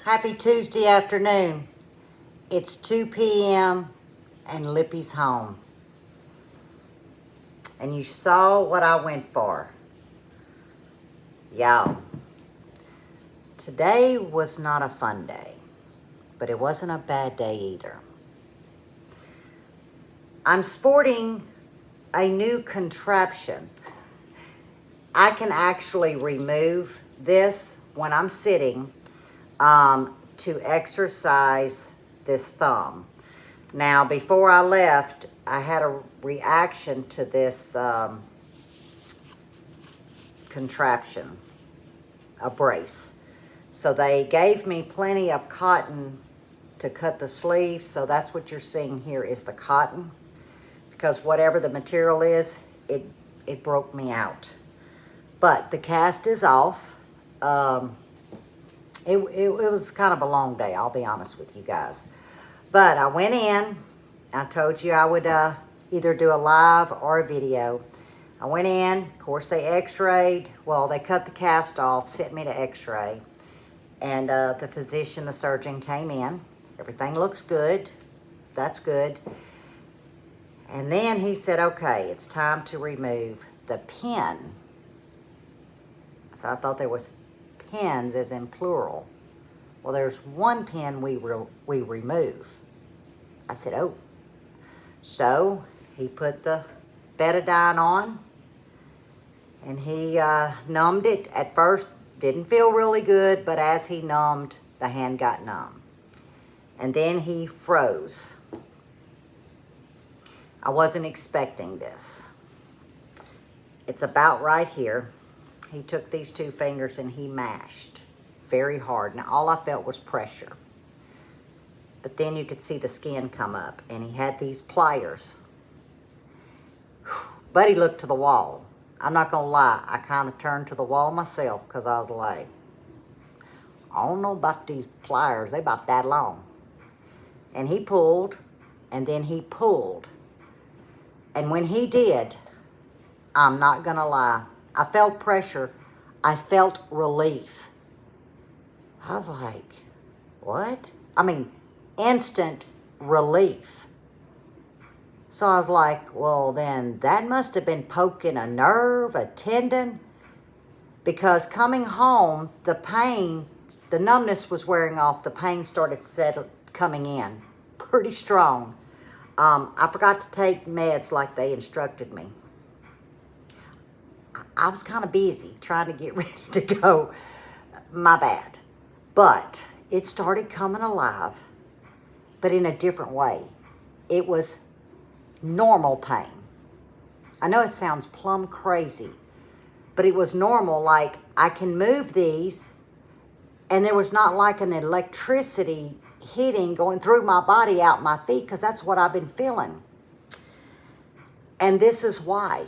Happy Tuesday afternoon. It's 2 p.m. and Lippy's home. And you saw what I went for. Y'all, today was not a fun day, but it wasn't a bad day either. I'm sporting a new contraption. I can actually remove this when I'm sitting to exercise this thumb. Now, before I left, I had a reaction to this contraption, a brace. So they gave me plenty of cotton to cut the sleeves. So that's what you're seeing here is the cotton. Because whatever the material is, it broke me out. But the cast is off. It was kind of a long day, I'll be honest with you guys. But I went in. I told you I would either do a live or a video. I went in. Of course, they x-rayed. Well, they cut the cast off, sent me to x-ray. And the physician, the surgeon came in. Everything looks good. That's good. And then he said, okay, it's time to remove the pin. So I thought there was pins as in plural. Well, there's one pin we remove. I said, oh. So he put the betadine on and he numbed it. At first, didn't feel really good, but as he numbed, the hand got numb. And then he froze. I wasn't expecting this. It's about right here. He took these two fingers and he mashed very hard. Now, all I felt was pressure. But then you could see the skin come up, and he had these pliers. But he looked to the wall. I'm not going to lie. I kind of turned to the wall myself because I was like, I don't know about these pliers. They about that long. And he pulled, and then he pulled. And when he did, I'm not going to lie, I felt pressure. I felt relief. I was like, what? I mean, instant relief. So I was like, well, then that must have been poking a nerve, a tendon, because coming home, the pain, the numbness was wearing off. The pain started coming in pretty strong. I forgot to take meds like they instructed me. I was kind of busy trying to get ready to go. My bad. But it started coming alive, but in a different way. It was normal pain. I know it sounds plumb crazy, but it was normal. Like I can move these, and there was not like an electricity hitting, going through my body, out my feet, because that's what I've been feeling. And this is why.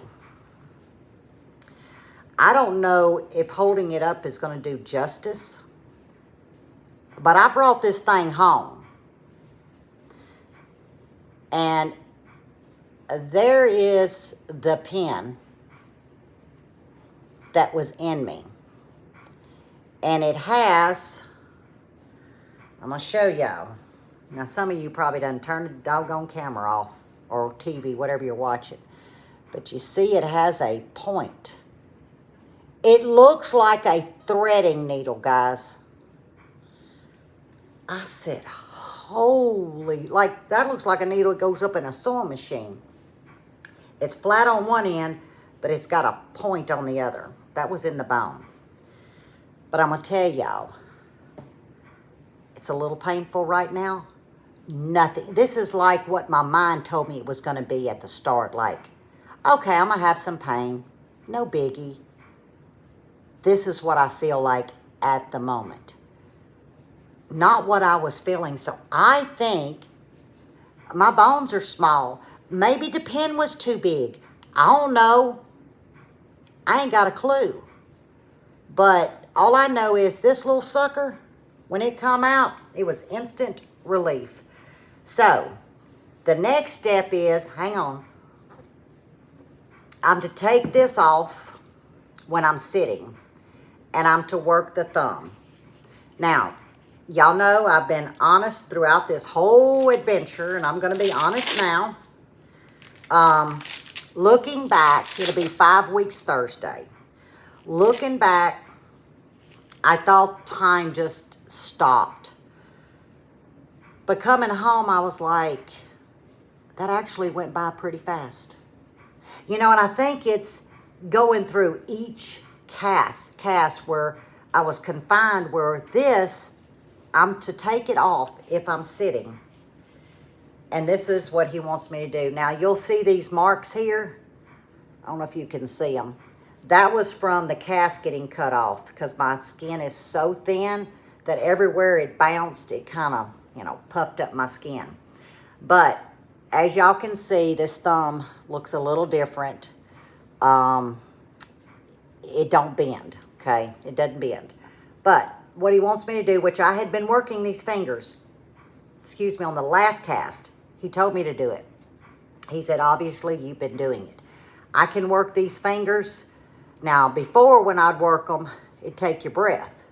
I don't know if holding it up is going to do justice, but I brought this thing home. And there is the pin that was in me. And it has, I'm going to show y'all. Now, some of you probably done turned the doggone camera off or TV, whatever you're watching. But you see it has a point. It looks like a threading needle, guys. I said, holy, like that looks like a needle that goes up in a sewing machine. It's flat on one end, but it's got a point on the other. That was in the bone. But I'm going to tell y'all, it's a little painful right now. Nothing. This is like what my mind told me it was going to be at the start. Like, okay, I'm going to have some pain. No biggie. This is what I feel like at the moment. Not what I was feeling. So I think my bones are small. Maybe the pin was too big. I don't know. I ain't got a clue. But all I know is this little sucker, when it come out, it was instant relief. So the next step is, hang on, I'm to take this off when I'm sitting, and I'm to work the thumb. Now, y'all know I've been honest throughout this whole adventure, and I'm going to be honest now. Looking back, it'll be 5 weeks Thursday. Looking back, I thought time just stopped. But coming home, I was like, that actually went by pretty fast. You know, and I think it's going through each cast where I was confined, where this, I'm to take it off if I'm sitting. And this is what he wants me to do. Now, you'll see these marks here. I don't know if you can see them. That was from the cast getting cut off because my skin is so thin that everywhere it bounced, it kind of, you know, puffed up my skin. But as y'all can see, this thumb looks a little different. It don't bend, okay? It doesn't bend. But what he wants me to do, which I had been working these fingers, excuse me, on the last cast, he told me to do it. He said, obviously, you've been doing it. I can work these fingers. Now, before when I'd work them, it'd take your breath.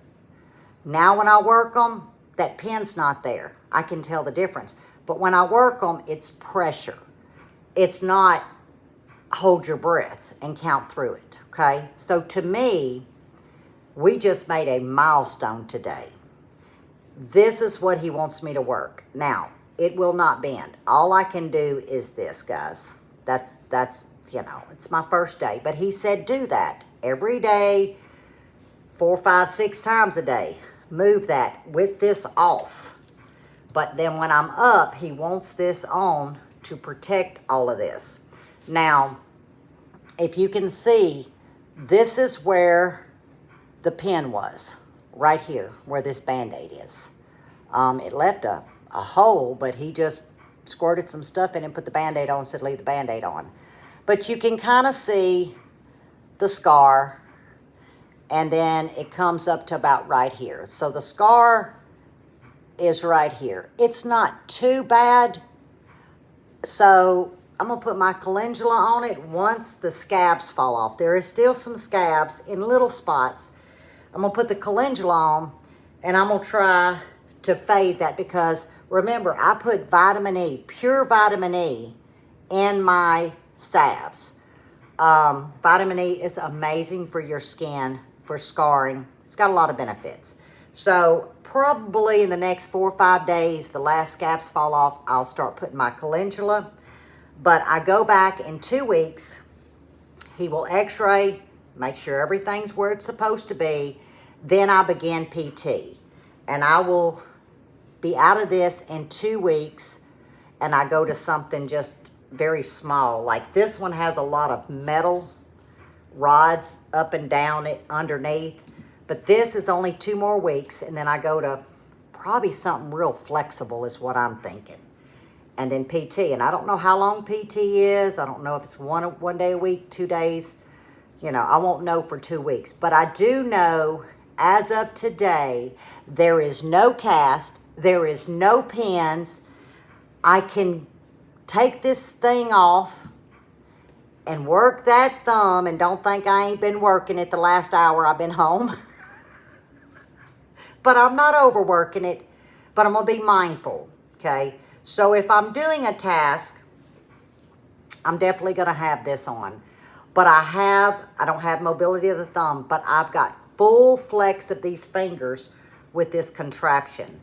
Now when I work them, that pin's not there. I can tell the difference. But when I work them, it's pressure. It's not hold your breath and count through it, okay? So to me, we just made a milestone today. This is what he wants me to work. Now, it will not bend. All I can do is this, guys. That's you know, it's my first day. But he said do that every day, 4, 5, 6 times a day. Move that with this off. But then when I'm up, he wants this on to protect all of this. Now, if you can see, this is where the pin was, right here, where this Band-Aid is. It left a hole, but he just squirted some stuff in and put the Band-Aid on and said leave the Band-Aid on. But you can kind of see the scar, and then it comes up to about right here. So the scar is right here. It's not too bad. So I'm going to put my calendula on it once the scabs fall off. There is still some scabs in little spots. I'm going to put the calendula on, and I'm going to try to fade that because, remember, I put vitamin E, pure vitamin E, in my salves. Vitamin E is amazing for your skin, for scarring. It's got a lot of benefits. So probably in the next 4 or 5 days, the last scabs fall off, I'll start putting my calendula. But I go back in 2 weeks. He will x-ray, make sure everything's where it's supposed to be. Then I begin PT. And I will be out of this in 2 weeks. And I go to something just very small. Like this one has a lot of metal rods up and down it underneath. But this is only 2 more weeks. And then I go to probably something real flexible is what I'm thinking. And then PT. And I don't know how long PT is. I don't know if it's one day a week, 2 days. You know, I won't know for 2 weeks. But I do know, as of today, there is no cast. There is no pins. I can take this thing off and work that thumb. And don't think I ain't been working it the last hour I've been home. But I'm not overworking it. But I'm going to be mindful, okay? So if I'm doing a task, I'm definitely going to have this on. But I don't have mobility of the thumb, but I've got full flex of these fingers with this contraption.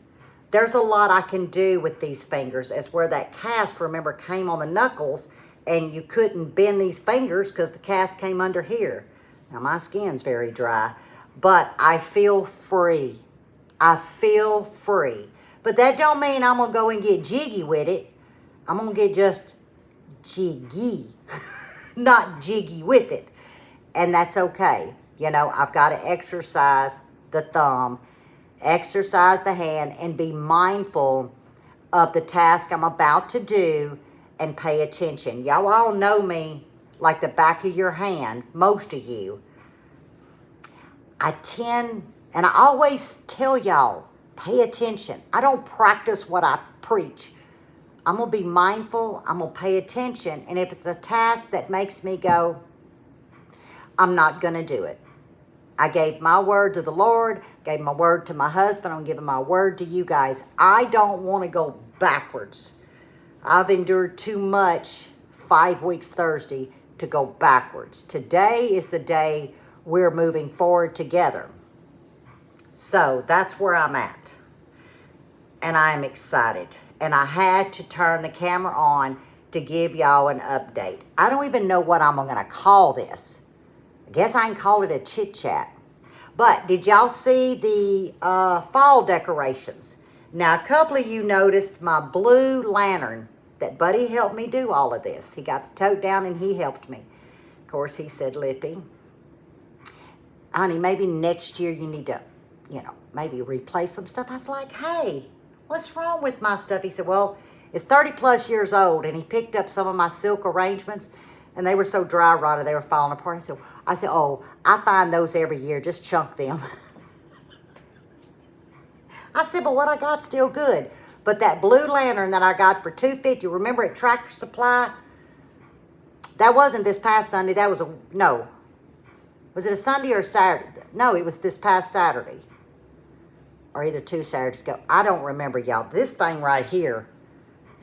There's a lot I can do with these fingers, as where that cast, remember, came on the knuckles, and you couldn't bend these fingers because the cast came under here. Now, my skin's very dry, but I feel free. I feel free. But that don't mean I'm going to go and get jiggy with it. I'm going to get just jiggy, not jiggy with it. And that's okay. You know, I've got to exercise the thumb, exercise the hand, and be mindful of the task I'm about to do and pay attention. Y'all all know me like the back of your hand, most of you. And I always tell y'all, pay attention. I don't practice what I preach. I'm going to be mindful. I'm going to pay attention. And if it's a task that makes me go, I'm not going to do it. I gave my word to the Lord, gave my word to my husband. I'm giving my word to you guys. I don't want to go backwards. I've endured too much 5 weeks Thursday to go backwards. Today is the day we're moving forward together. So that's where I'm at. And I am excited. And I had to turn the camera on to give y'all an update. I don't even know what I'm going to call this. I guess I can call it a chit chat. But did y'all see the fall decorations? Now, a couple of you noticed my blue lantern that Buddy helped me do all of this. He got the tote down and he helped me. Of course, he said, Lippy, honey, maybe next year you need to, maybe replace some stuff. I was like, hey, what's wrong with my stuff? He said, well, it's 30 plus years old. And he picked up some of my silk arrangements and they were so dry rotted, they were falling apart. I said, oh, I find those every year. Just chunk them. I said, but what I got's still good. But that blue lantern that I got for $2.50, remember at Tractor Supply? That wasn't this past Sunday. That was no. Was it a Sunday or a Saturday? No, it was this past Saturday. Or either 2 Saturdays ago. I don't remember, y'all. This thing right here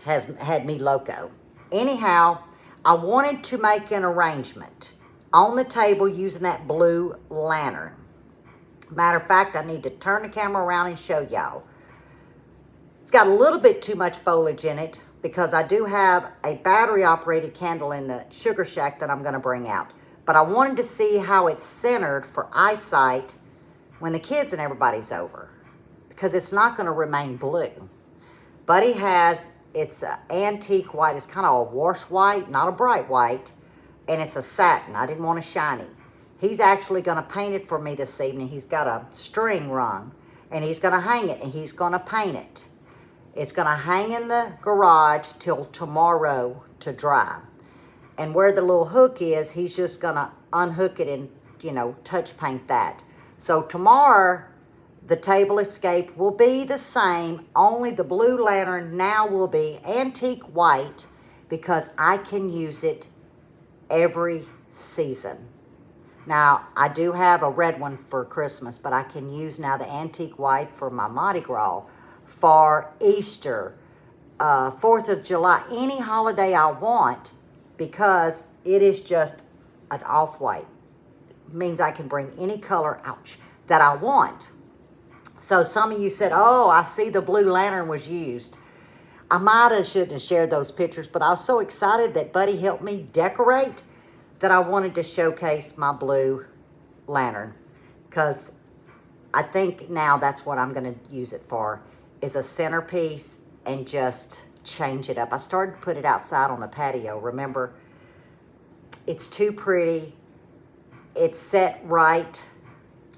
has had me loco. Anyhow, I wanted to make an arrangement on the table using that blue lantern. Matter of fact, I need to turn the camera around and show y'all. It's got a little bit too much foliage in it because I do have a battery-operated candle in the Sugar Shack that I'm going to bring out. But I wanted to see how it's centered for eyesight when the kids and everybody's over because it's not going to remain blue. Buddy has, it's an antique white. It's kind of a wash white, not a bright white, and it's a satin. I didn't want a shiny. He's actually going to paint it for me this evening. He's got a string rung, and he's going to hang it, and he's going to paint it. It's going to hang in the garage till tomorrow to dry. And where the little hook is, he's just going to unhook it and, touch paint that. So tomorrow, the table escape will be the same, only the blue lantern now will be antique white because I can use it every season. Now, I do have a red one for Christmas, but I can use now the antique white for my Mardi Gras, for Easter, 4th of July, any holiday I want, because it is just an off-white. It means I can bring any color, ouch, that I want. So some of you said, oh, I see the blue lantern was used. I shouldn't have shared those pictures, but I was so excited that Buddy helped me decorate that I wanted to showcase my blue lantern because I think now that's what I'm going to use it for, is a centerpiece and just change it up. I started to put it outside on the patio. Remember, it's too pretty. It's set right.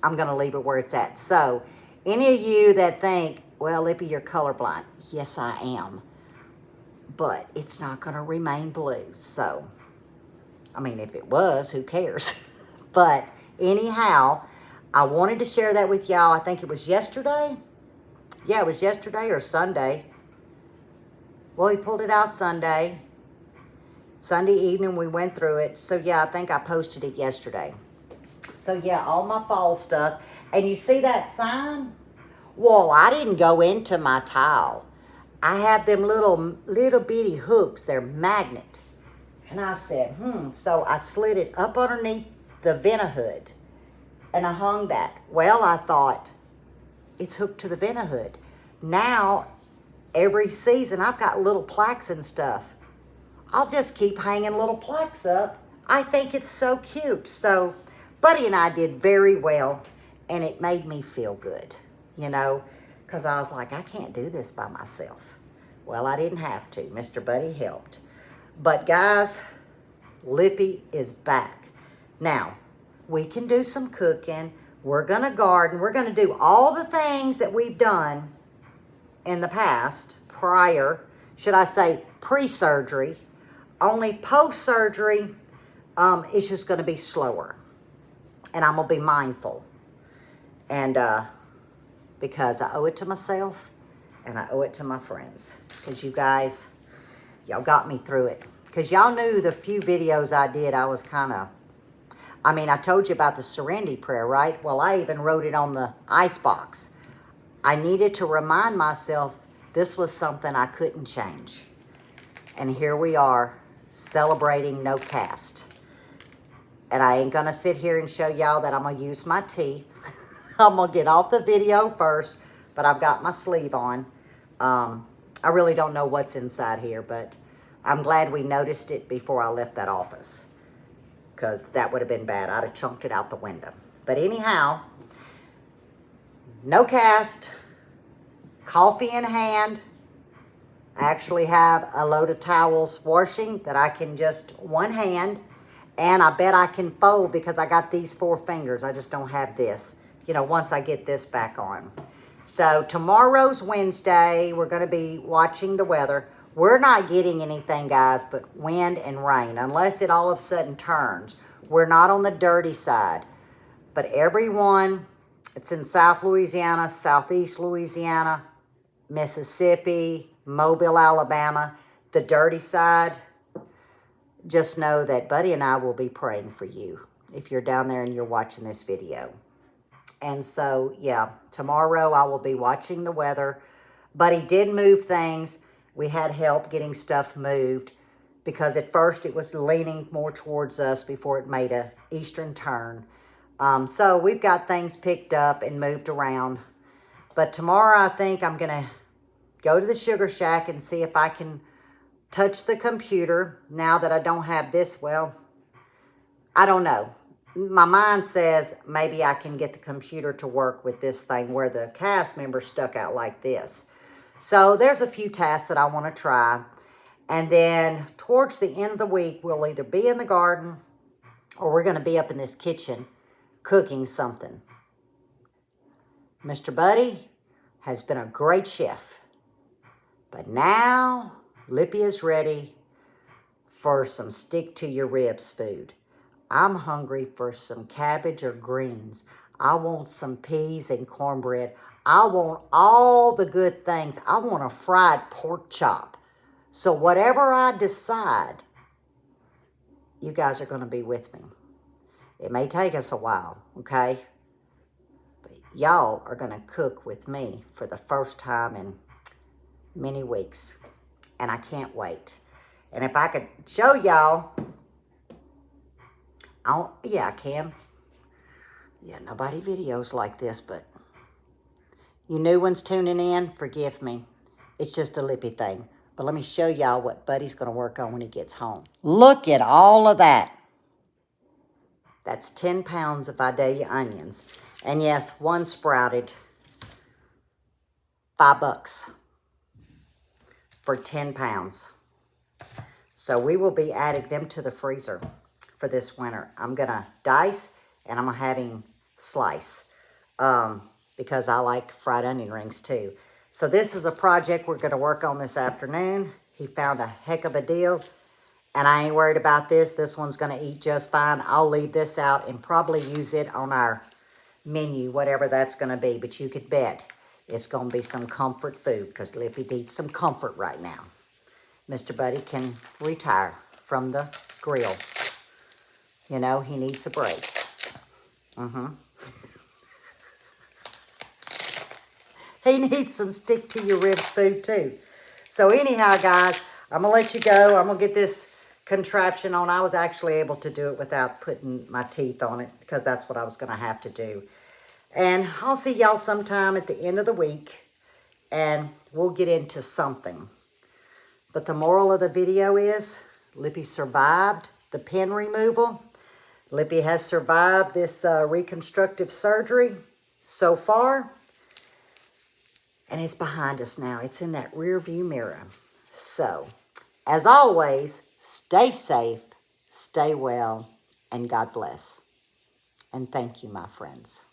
I'm going to leave it where it's at. So any of you that think, well, Lippy, you're colorblind. Yes, I am. But it's not going to remain blue. So, I mean, if it was, who cares? But anyhow, I wanted to share that with y'all. I think it was yesterday. Yeah, it was yesterday or Sunday. Well, he pulled it out Sunday. Sunday evening, we went through it. So, yeah, I think I posted it yesterday. So, yeah, all my fall stuff. And you see that sign? Well, I didn't go into my tile. I have them little bitty hooks. They're magnet. And I said, So I slid it up underneath the vena hood. And I hung that. Well, I thought, it's hooked to the vena hood. Now, every season, I've got little plaques and stuff. I'll just keep hanging little plaques up. I think it's so cute. So, Buddy and I did very well, and it made me feel good, because I was like, I can't do this by myself. Well, I didn't have to. Mr. Buddy helped. But, guys, Lippy is back. Now, we can do some cooking. We're going to garden. We're going to do all the things that we've done in the past, should I say pre-surgery. Only post-surgery is just going to be slower. And I'm going to be mindful. And because I owe it to myself and I owe it to my friends. Because you guys, y'all got me through it. Because y'all knew the few videos I did, I was kind of, I mean, I told you about the serenity prayer, right? Well, I even wrote it on the ice box. I needed to remind myself this was something I couldn't change. And here we are, celebrating no cast. And I ain't gonna sit here and show y'all that I'm gonna use my teeth. I'm gonna get off the video first, but I've got my sleeve on. I really don't know what's inside here, but I'm glad we noticed it before I left that office, because that would have been bad. I'd have chunked it out the window. But anyhow, no cast, coffee in hand. I actually have a load of towels washing that I can just one hand, and I bet I can fold because I got these 4 fingers. I just don't have this, you know, once I get this back on. So tomorrow's Wednesday. We're going to be watching the weather. We're not getting anything, guys, but wind and rain, unless it all of a sudden turns. We're not on the dirty side. But everyone, it's in South Louisiana, Southeast Louisiana, Mississippi, Mobile, Alabama, the dirty side, just know that Buddy and I will be praying for you if you're down there and you're watching this video. And so, yeah, tomorrow I will be watching the weather. Buddy did move things. We had help getting stuff moved because at first it was leaning more towards us before it made a eastern turn. So we've got things picked up and moved around. But tomorrow I think I'm going to go to the Sugar Shack and see if I can touch the computer now that I don't have this. Well, I don't know. My mind says maybe I can get the computer to work with this thing where the cast member stuck out like this. So there's a few tasks that I want to try. And then towards the end of the week, we'll either be in the garden or we're going to be up in this kitchen cooking something. Mr. Buddy has been a great chef. But now Lippy is ready for some stick-to-your-ribs food. I'm hungry for some cabbage or greens. I want some peas and cornbread. I want all the good things. I want a fried pork chop. So whatever I decide, you guys are going to be with me. It may take us a while, okay? But y'all are going to cook with me for the first time in many weeks. And I wait. And if I could show y'all, yeah, I can. Yeah, nobody videos like this, but you new ones tuning in, forgive me. It's just a Lippy thing. But let me show y'all what Buddy's going to work on when he gets home. Look at all of that. That's 10 pounds of Vidalia onions. And yes, one sprouted $5 for 10 pounds. So we will be adding them to the freezer for this winter. I'm going to dice and I'm going to have him slice because I like fried onion rings too. So this is a project we're going to work on this afternoon. He found a heck of a deal and I ain't worried about this. This one's going to eat just fine. I'll leave this out and probably use it on our menu, whatever that's going to be. But you could bet it's going to be some comfort food because Lippy needs some comfort right now. Mr. Buddy can retire from the grill. You know, he needs a break. He needs some stick-to-your-ribs food, too. So anyhow, guys, I'm going to let you go. I'm going to get this contraption on. I was actually able to do it without putting my teeth on it because that's what I was going to have to do. And I'll see y'all sometime at the end of the week, and we'll get into something. But the moral of the video is Lippy survived the pen removal. Lippy has survived this reconstructive surgery so far. And it's behind us now. It's in that rear view mirror. So, as always, stay safe, stay well, and God bless. And thank you, my friends.